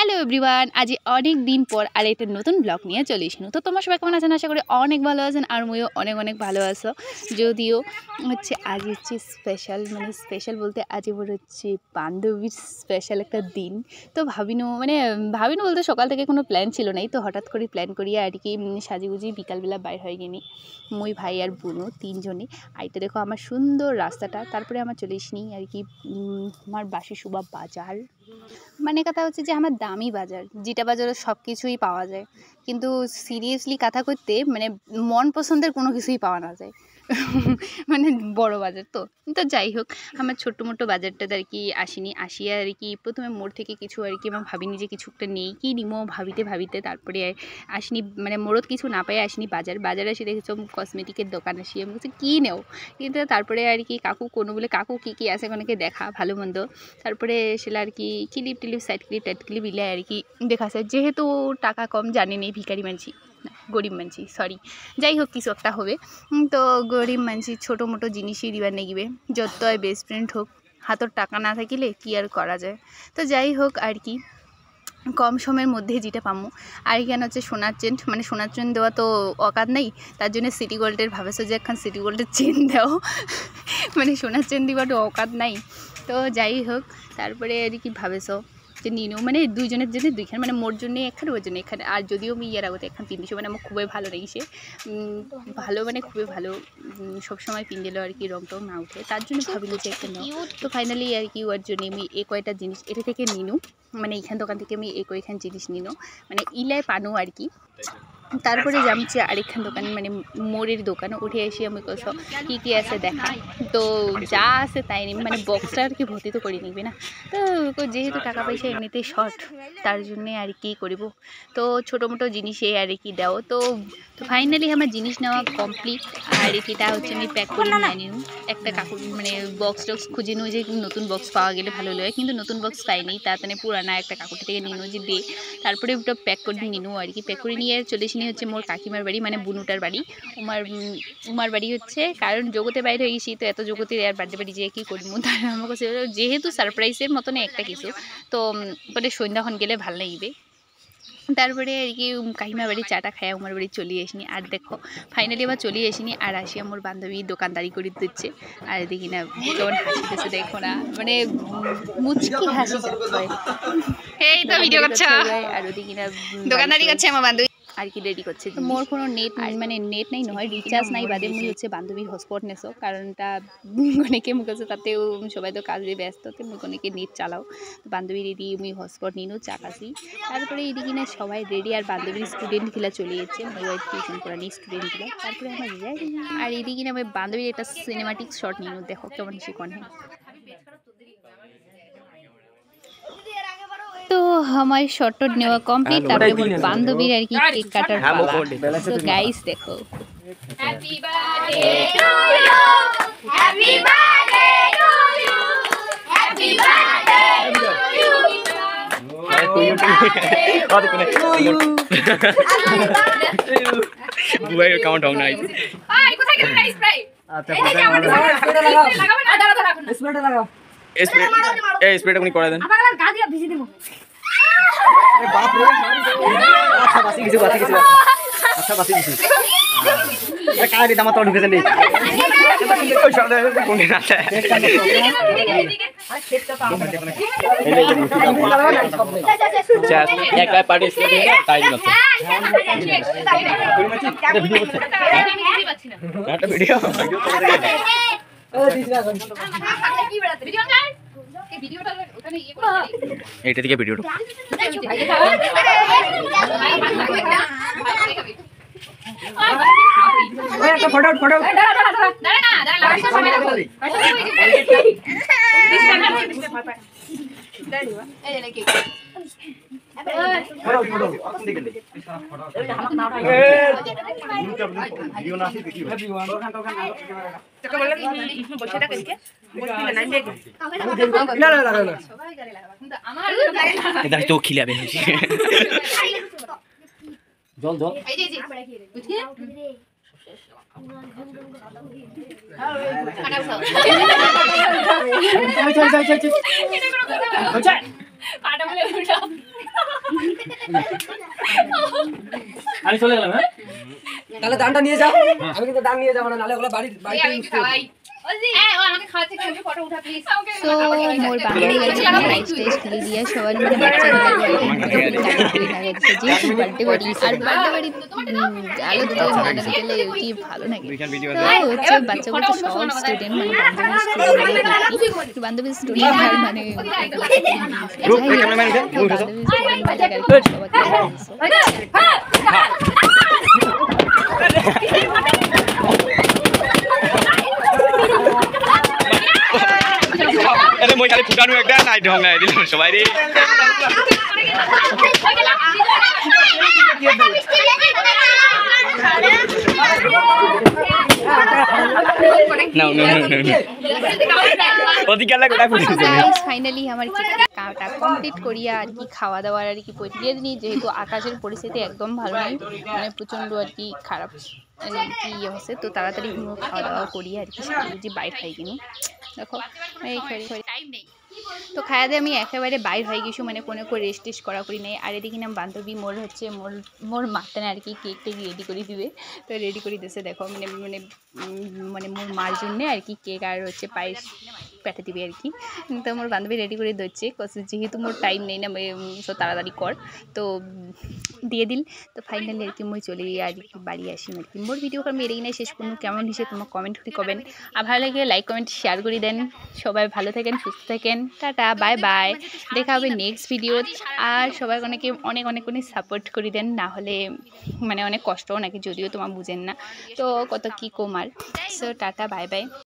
Hello everyone, আজ অনেক দিন পর আর একটা নতুন ব্লগ নিয়ে চলে এসেছি। তো তোমার সবাই কেমন আছেন? আশা করি অনেক ভালো আছেন, আর ময়ও অনেক অনেক ভালো আছো। যদিও হচ্ছে আজ হচ্ছে স্পেশাল বলতে আজ এবার হচ্ছে বান্ধবীর স্পেশাল একটা দিন। তো ভাবিনো বলতে সকাল থেকে কোনো প্ল্যান ছিল নাই, তো হঠাৎ করে প্ল্যান করিয়ে আর কি সাজিগুজি বিকালবেলা বাইর হয়ে গেনি মই ভাই আর বোনও তিনজনে। আইতে দেখো আমার সুন্দর রাস্তাটা, তারপরে আমার চলে এসনি আর কি আমার বাসি সুবা বাজার। মানে কথা হচ্ছে যে আমার দামি বাজার, যেটা বাজারে সব কিছুই পাওয়া যায়, কিন্তু সিরিয়াসলি কথা করতে মানে মন পছন্দের কোনো কিছুই পাওয়া না যায়। মানে বড় বাজার তো যাই হোক, আমার ছোট্ট মোটো বাজারটাতে আর কি আসিয়া আর কি প্রথমে মোড় থেকে কিছু আর কি আমার ভাবিনি যে কিছু একটা নেই কি নিমো ভাবিতে তারপরে আসিনি, মানে মোড়ত কিছু না পাই আসিনি বাজারে এসে দেখেছ কসমেটিকের দোকান আসি আমি বলছি কী নেও, কিন্তু তারপরে আর কি কাকু কোনো বলে কাকু কী আছে অনেকে দেখা ভালো মন্দ, তারপরে সেটা আর কি ক্লিপ সাইড ক্লিপ ইলে আর কি দেখাছে, যেহেতু টাকা কম জানেনি ভিখারি মানছি গরিব মানছি সরি, যাই হোক কিছু একটা হবে। তো গরিব মানছি ছোটো মোটো জিনিসই দিবার নেগিবে, যত বেস্ট ফ্রেন্ড হোক হাতর টাকা না থাকিলে কি আর করা যায়। তো যাই হোক আর কি কম সময়ের মধ্যে যেটা পামো আর কেন হচ্ছে সোনার চেন, মানে সোনার চেন দেওয়া তো অকাত নেই, তার জন্য সিটি গোল্ডের ভাবেছো যে এখন সিটি গোল্ডের চেন দাও, মানে সোনার চেন দিবারও অকাত নাই। তো যাই হোক তারপরে আর কি ভাবেছো যে নিনু মানে দুইজনের জন্য দুইখান, মানে মোর জন্য এখানে ওর জন্য এখানে, আর যদিও আমি ইয়ার আগতে এখন পিন্দিছো মানে আমার খুবই ভালো লেগেছে, ভালো মানে খুবই ভালো, সবসময় পিন্দিলেও আর কি রং টং না উঠে, তার জন্য ভাবিলো যে একটা নাও। তো ফাইনালি আর কি ওর জন্য আমি এই কয়টা জিনিস এটা থেকে নিনু, মানে এইখান দোকান থেকে আমি এই কয়খান জিনিস নিনু, মানে ইলায় পানো আর কি। তারপরে যাচ্ছি আরেকখান দোকান মানে মোড়ের দোকান, উঠে এসে আমি সব কী আছে দেখা, তো যা আছে তাই নিবি, মানে বক্সটা আর কি ভর্তি তো করে নিবি না, তো যেহেতু টাকা পয়সা এমনিতেই শর্ট তার জন্যে আর কি করিব, তো ছোটো মোটো জিনিসে আর কি দাও। তো ফাইনালি আমার জিনিস নেওয়া কমপ্লিট, আর এটা হচ্ছে আমি প্যাক করে নিয়ে নিউ একটা কাকুর, মানে বক্স টক্স খুঁজে নিউ যে নতুন বক্স পাওয়া গেলে ভালো লাগে, কিন্তু নতুন বক্স পাইনি, তাড়াতাড়ি পুরানা একটা কাকুটা থেকে নিনু যে দে, তারপরে ওটা প্যাক করে নিনু আর কি, প্যাক করে নিয়ে চলে এসে হচ্ছে মোর কাকিমার বাড়ি, মানে বুনুটার বাড়ি, উমার বাড়ি হচ্ছে, কারণ জগতে বাইরে হয়ে গেছি, তো এত জগতে আর বার্থডে বাড়ি যেয়ে কী করবো, তার আমার কাছে যেহেতু সারপ্রাইজের মতন একটা কিছু, তো পরে সন্ধ্যাক্ষণ গেলে ভালো লাগবে। তারপরে আর কি কাকিমা বাড়ি চাটা খায় আমার বাড়ি চলে আসিনি, আর দেখো ফাইনালি আবার চলে আসিনি, আর আসি আমার বান্ধবী দোকানদারি করে দিচ্ছে, আর দেখি না কেমন হাসিতেছে দেখো না, মানে মুচকি হাসি যাচ্ছে, এই তো ভিডিও করছে আর ওদিকে না দোকানদারি করছে আমার বান্ধবী আর কি রেডি করছে। তো মোর কোনো নেট মানে নেট নাই নয় রিচার্জ নাই, বাদে মুই হচ্ছে বান্ধবী হটস্পট নেছো, কারণটা অনেকে মুখ আছে তাতেও সবাই তো কাজে ব্যস্ত, তো মুখ অনেকে নেট চালাও, বান্ধবী রেডি মুই হটস্পট নিনু চাকাছি, তারপরে এদিকে না সবাই রেডি, আর বান্ধবীর স্টুডেন্ট খেলা চলে যাচ্ছে, মোবাইল টিউশন করানি স্টুডেন্ট খেলা, তারপরে আমার রেডি, আর এদিকে না আমার বান্ধবীর একটা সিনেমাটিক শট নিনু, দেখো কেমন শিখন। তো আমার শর্ট নেওয়া কমপ্লিট, তারপরে মোর বান্ধবীর আর কি কেক কাটার পালা। তো গাইস দেখো happy birthday to you, happy birthday to you, happy birthday to you, Bubai count down নাই ভাই কোথায় গেল না স্প্রে, আচ্ছা লাগাবেন না, দাঁড়া রাখুন স্প্রেটা লাগাও, স্প্রেটা কোনি করে দেন আপনারা গা দিয়া ভিজে দেব। এ বাপ রে, আচ্ছা বাসি কিছু আচ্ছা বাসি কিছু এ কালি দামা তো ঢুকেছে নেই ওই শব্দ কোনি না আচ্ছা এক গায় পার্টি স্টেজে তাই না একটা ভিডিও এইটা থেকে ভিডিওটা একটা ফটো তো খিলাবে জল জল পাটা বলে আমি চলে গেলাম। হ্যাঁ তাহলে দানটা নিয়ে যাও। আমি কিন্তু দান নিয়ে যাবো না, নালে ওগুলো বাড়িতে তো মোর বান্ধবী প্রাইস টাইস দিয়ে দিয়া সবার মানে বাচ্চা যেহেতু বার্থডে বাড়ি আর বার্থডে বাড়ি আলো দিতে নানা দিতে কি ভালো লাগে। তো হচ্ছে বাচ্চাগুলো তো সব স্টুডেন্ট মানে বান্ধবী স্টুডেন্ট আর মানে এটা মই খালি ফুটানো একটা নাই ঢং নাই দিলাম সবাই রে নাও ওদিকে কোথায় ফুটেছে ফাইনালি আমার কাটা কমপ্লিট করিয়া আর কি খাওয়া দাওয়ার আর কি পরিয়ে দিই, যেহেতু আকাশের পরিস্থিতি একদম ভালো নেই, মানে প্রচণ্ড আর কি খারাপ কি হচ্ছে। তো তাড়াতাড়ি খাওয়া দাওয়া করিয়া আর কি বুঝি বাইর খাই কিনো দেখো এই টাইম নেই। তো খাওয়া দিয়ে আমি একেবারে বাইর হয়ে গেছি, মানে কোনো রেস্ট টেস্ট করা করি নাই। আর এদিকে না বান্ধবী মোর হচ্ছে মোর মাথায় আর কি কেক টেক রেডি করে দিবে। তো রেডি করে দিয়েছে দেখো, মানে মানে মানে মোর মার জন্যে আর কি কেক আর হচ্ছে পায়েস পেটে দিবে আর কি। তো মোর বান্ধবী রেডি করে দিচ্ছে, যেহেতু মোর টাইম নেই না তো তাড়াতাড়ি কর, তো দিয়ে দিল। তো ফাইনালি আর কি মই চলে আর কি বাড়ি আসি আর কি। মোর ভিডিও আমি এড়িয়ে নাই শেষ করুন, কেমন হিসেবে তোমার কমেন্ট করে কবেন, আর ভালো লাগে লাইক কমেন্ট শেয়ার করে দেন। সবাই ভালো থাকেন, সুস্থ থাকেন, টাটা বাই বাই, দেখা হবে নেক্সট ভিডিও। আর সবাই অনেকে অনেক অনেক অনেক সাপোর্ট করে দেন, না হলে মানে অনেক কষ্টও নাকি, যদিও তোমার বুঝেন না, তো কত কী কমার। So tata bye bye.